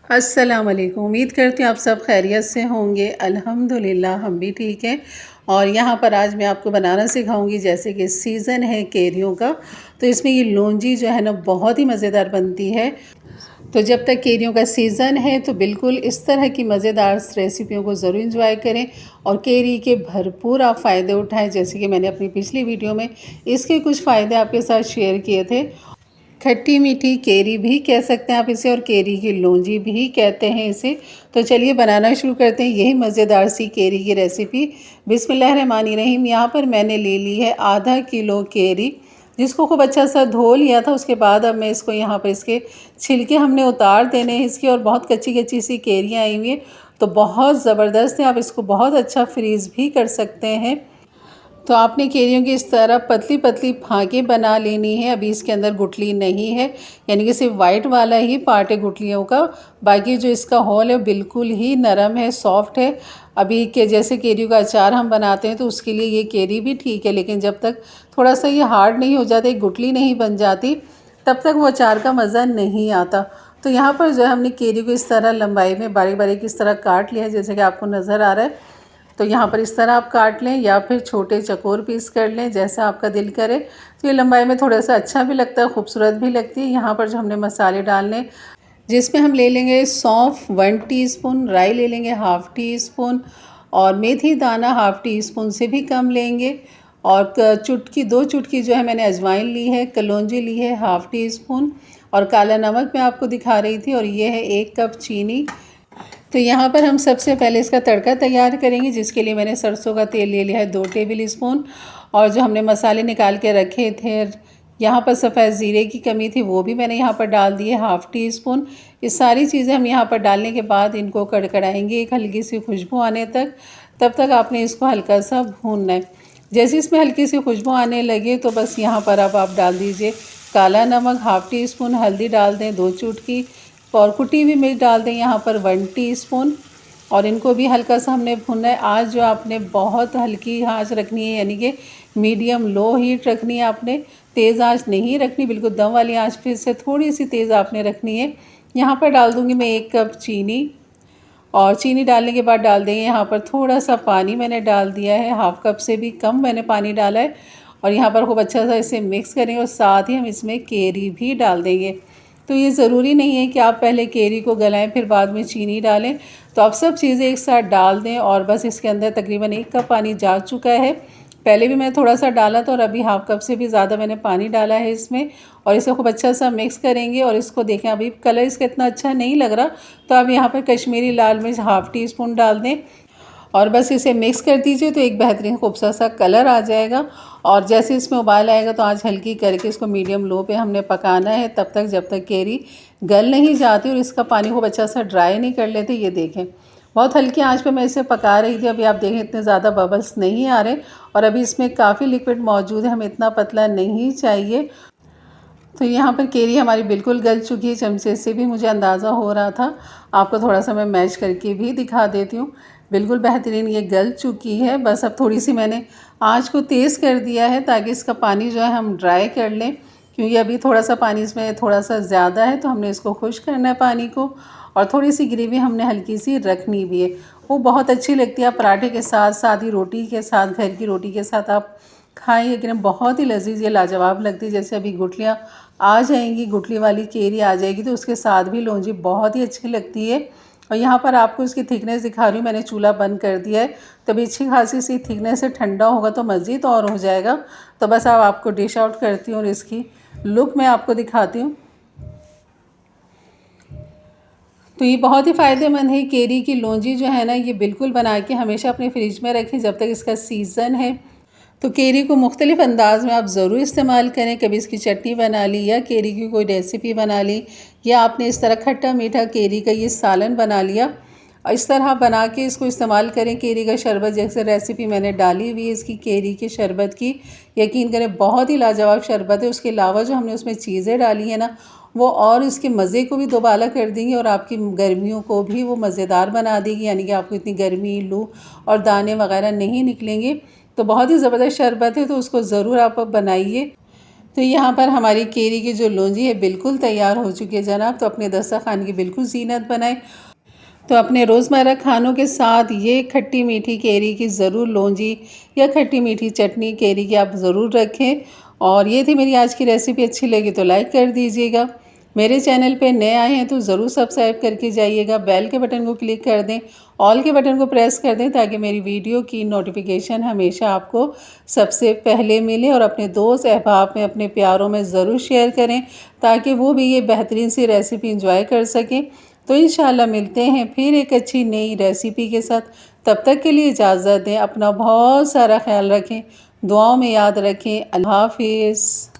अस्सलाम वालेकुम। उम्मीद करती हूँ आप सब खैरियत से होंगे। अल्हम्दुलिल्लाह हम भी ठीक हैं। और यहाँ पर आज मैं आपको बनाना सिखाऊंगी, जैसे कि सीज़न है केरियों का, तो इसमें ये लौंजी जो है ना बहुत ही मज़ेदार बनती है। तो जब तक केरियों का सीज़न है तो बिल्कुल इस तरह की मज़ेदार रेसिपियों को ज़रूर इंजॉय करें और केरी के भरपूर आप फ़ायदे उठाएं। जैसे कि मैंने अपनी पिछली वीडियो में इसके कुछ फ़ायदे आपके साथ शेयर किए थे। खट्टी मीठी केरी भी कह सकते हैं आप इसे, और केरी की लौंजी भी कहते हैं इसे। तो चलिए बनाना शुरू करते हैं यही मज़ेदार सी केरी की रेसिपी। बिस्मिल्लाहिर्रहमानिर्रहीम। यहाँ पर मैंने ले ली है आधा किलो केरी, जिसको खूब अच्छा सा धो लिया था। उसके बाद अब मैं इसको यहाँ पर इसके छिलके हमने उतार देने हैं इसके, और बहुत कच्ची कच्ची सी केरियाँ आई हुई हैं, तो बहुत ज़बरदस्त है। आप इसको बहुत अच्छा फ्रीज़ भी कर सकते हैं। तो आपने केरियों की इस तरह पतली पतली फाँकें बना लेनी है। अभी इसके अंदर गुठली नहीं है, यानी कि सिर्फ वाइट वाला ही पार्ट है गुठलियों का। बाकी जो इसका होल है बिल्कुल ही नरम है, सॉफ्ट है। अभी के जैसे केरियों का अचार हम बनाते हैं तो उसके लिए ये केरी भी ठीक है, लेकिन जब तक थोड़ा सा ये हार्ड नहीं हो जाता, एक गुठली नहीं बन जाती, तब तक वो अचार का मज़ा नहीं आता। तो यहाँ पर जो है हमने केरी को इस तरह लंबाई में बारीक बारीक इस तरह काट लिया है, जैसे कि आपको नज़र आ रहा है। तो यहाँ पर इस तरह आप काट लें या फिर छोटे चकोर पीस कर लें, जैसा आपका दिल करे। तो ये लंबाई में थोड़ा सा अच्छा भी लगता है, खूबसूरत भी लगती है। यहाँ पर जो हमने मसाले डालने, जिसमें हम ले लेंगे सौंफ 1 टीस्पून, राई ले लेंगे ½ टीस्पून, और मेथी दाना ½ टीस्पून से भी कम लेंगे, और चुटकी 2 चुटकी जो है मैंने अजवाइन ली है, कलौंजी ली है ½ टीस्पून, और काला नमक मैं आपको दिखा रही थी, और ये है 1 कप चीनी। तो यहाँ पर हम सबसे पहले इसका तड़का तैयार करेंगे, जिसके लिए मैंने सरसों का तेल ले लिया है 2 टेबल स्पून, और जो हमने मसाले निकाल के रखे थे, यहाँ पर सफ़ेद ज़ीरे की कमी थी, वो भी मैंने यहाँ पर डाल दी है ½ टीस्पून। ये सारी चीज़ें हम यहाँ पर डालने के बाद इनको कड़कड़ाएंगे एक हल्की सी खुशबू आने तक। तब तक आपने इसको हल्का सा भूनना है। जैसे इसमें हल्की सी खुशबू आने लगे तो बस यहाँ पर अब आप डाल दीजिए काला नमक ½ टीस्पून, हल्दी डाल दें 2 चुटकी, और कुटी हुई मिर्च डाल दें यहाँ पर 1 टीस्पून, और इनको भी हल्का सा हमने भुनना है। आज जो आपने बहुत हल्की आंच रखनी है, यानी कि मीडियम लो हीट रखनी है आपने, तेज़ आंच नहीं रखनी, बिल्कुल दम वाली आंच पे से थोड़ी सी तेज़ आपने रखनी है। यहाँ पर डाल दूँगी मैं 1 कप चीनी, और चीनी डालने के बाद डाल देंगे यहाँ पर थोड़ा सा पानी मैंने डाल दिया है, ½ कप से भी कम मैंने पानी डाला है। और यहाँ पर खूब अच्छा सा इसे मिक्स करेंगे, और साथ ही हम इसमें केरी भी डाल देंगे। तो ये ज़रूरी नहीं है कि आप पहले केरी को गलाएं फिर बाद में चीनी डालें। तो आप सब चीज़ें एक साथ डाल दें, और बस इसके अंदर तकरीबन 1 कप पानी जा चुका है। पहले भी मैं थोड़ा सा डाला था, और अभी ½ कप से भी ज़्यादा मैंने पानी डाला है इसमें, और इसे खूब अच्छा सा मिक्स करेंगे। और इसको देखें, अभी कलर इसका इतना अच्छा नहीं लग रहा, तो आप यहाँ पर कश्मीरी लाल मिर्च ½ टीस्पून डाल दें, और बस इसे मिक्स कर दीजिए, तो एक बेहतरीन खूबसूरत सा कलर आ जाएगा। और जैसे इसमें उबाल आएगा तो आँच हल्की करके इसको मीडियम लो पे हमने पकाना है, तब तक जब तक केरी गल नहीं जाती और इसका पानी खूब अच्छा सा ड्राई नहीं कर लेते। ये देखें, बहुत हल्की आंच पे मैं इसे पका रही थी। अभी आप देखें इतने ज़्यादा बबल्स नहीं आ रहे, और अभी इसमें काफ़ी लिक्विड मौजूद है, हमें इतना पतला नहीं चाहिए। तो यहाँ पर केरी हमारी बिल्कुल गल चुकी है, चमचे से भी मुझे अंदाज़ा हो रहा था। आपको थोड़ा सा मैं मैश करके भी दिखा देती हूँ। बिल्कुल बेहतरीन ये गल चुकी है। बस अब थोड़ी सी मैंने आँच को तेज़ कर दिया है, ताकि इसका पानी जो है हम ड्राई कर लें, क्योंकि अभी थोड़ा सा पानी इसमें थोड़ा सा ज़्यादा है, तो हमने इसको खुश्क करना है पानी को। और थोड़ी सी ग्रेवी हमने हल्की सी रखनी भी है, वो बहुत अच्छी लगती है। आप पराठे के साथ, साथ ही रोटी के साथ, घर की रोटी के साथ आप खाएँ, लेकिन बहुत ही लजीज, ये लाजवाब लगती है। जैसे अभी गुठलियाँ आ जाएंगी, गुठली वाली केरी आ जाएगी, तो उसके साथ भी लौंजी बहुत ही अच्छी लगती है। और यहाँ पर आपको इसकी थिकनेस दिखा रही हूँ, मैंने चूल्हा बंद कर दिया है। तभी अच्छी खासी सी थिकनेस से ठंडा होगा तो मज़ीद और हो जाएगा। तो बस अब आपको डिश आउट करती हूँ और इसकी लुक मैं आपको दिखाती हूँ। तो ये बहुत ही फ़ायदेमंद है। केरी की लौंजी जो है ना, ये बिल्कुल बना के हमेशा अपने फ्रिज में रखें जब तक इसका सीज़न है। तो केरी को मुख्तलिफ़ अंदाज़ में आप ज़रूर इस्तेमाल करें। कभी इसकी चटनी बना ली, या केरी की कोई रेसिपी बना ली, या आपने इस तरह खट्टा मीठा केरी का ये सालन बना लिया, इस तरह बना के इसको इस्तेमाल करें। केरी का शरबत जैसे रेसिपी मैंने डाली हुई है इसकी केरी के शरबत की, यकीन करें बहुत ही लाजवाब शरबत है। उसके अलावा जो हमने उसमें चीज़ें डाली हैं ना, वो और इसके मज़े को भी दोबारा कर देंगी, और आपकी गर्मियों को भी वो मज़ेदार बना देगी, यानी कि आपको इतनी गर्मी, लू और दाने वगैरह नहीं निकलेंगे। तो बहुत ही ज़बरदस्त शरबत है, तो उसको ज़रूर आप बनाइए। तो यहाँ पर हमारी केरी की जो लौंजी है बिल्कुल तैयार हो चुकी है जनाब। तो अपने दस्तरखान की बिल्कुल ज़ीनत बनाएं। तो अपने रोज़मर्रा खानों के साथ ये खट्टी मीठी केरी की ज़रूर लौंजी या खट्टी मीठी चटनी केरी की आप ज़रूर रखें। और ये थी मेरी आज की रेसिपी। अच्छी लगी तो लाइक कर दीजिएगा। मेरे चैनल पे नए आए हैं तो ज़रूर सब्सक्राइब करके जाइएगा। बेल के बटन को क्लिक कर दें, ऑल के बटन को प्रेस कर दें ताकि मेरी वीडियो की नोटिफिकेशन हमेशा आपको सबसे पहले मिले। और अपने दोस्त अहबाब में, अपने प्यारों में ज़रूर शेयर करें ताकि वो भी ये बेहतरीन सी रेसिपी इंजॉय कर सकें। तो इंशाल्लाह मिलते हैं फिर एक अच्छी नई रेसिपी के साथ। तब तक के लिए इजाज़त दें। अपना बहुत सारा ख्याल रखें, दुआओं में याद रखें। अल्लाह हाफिज़।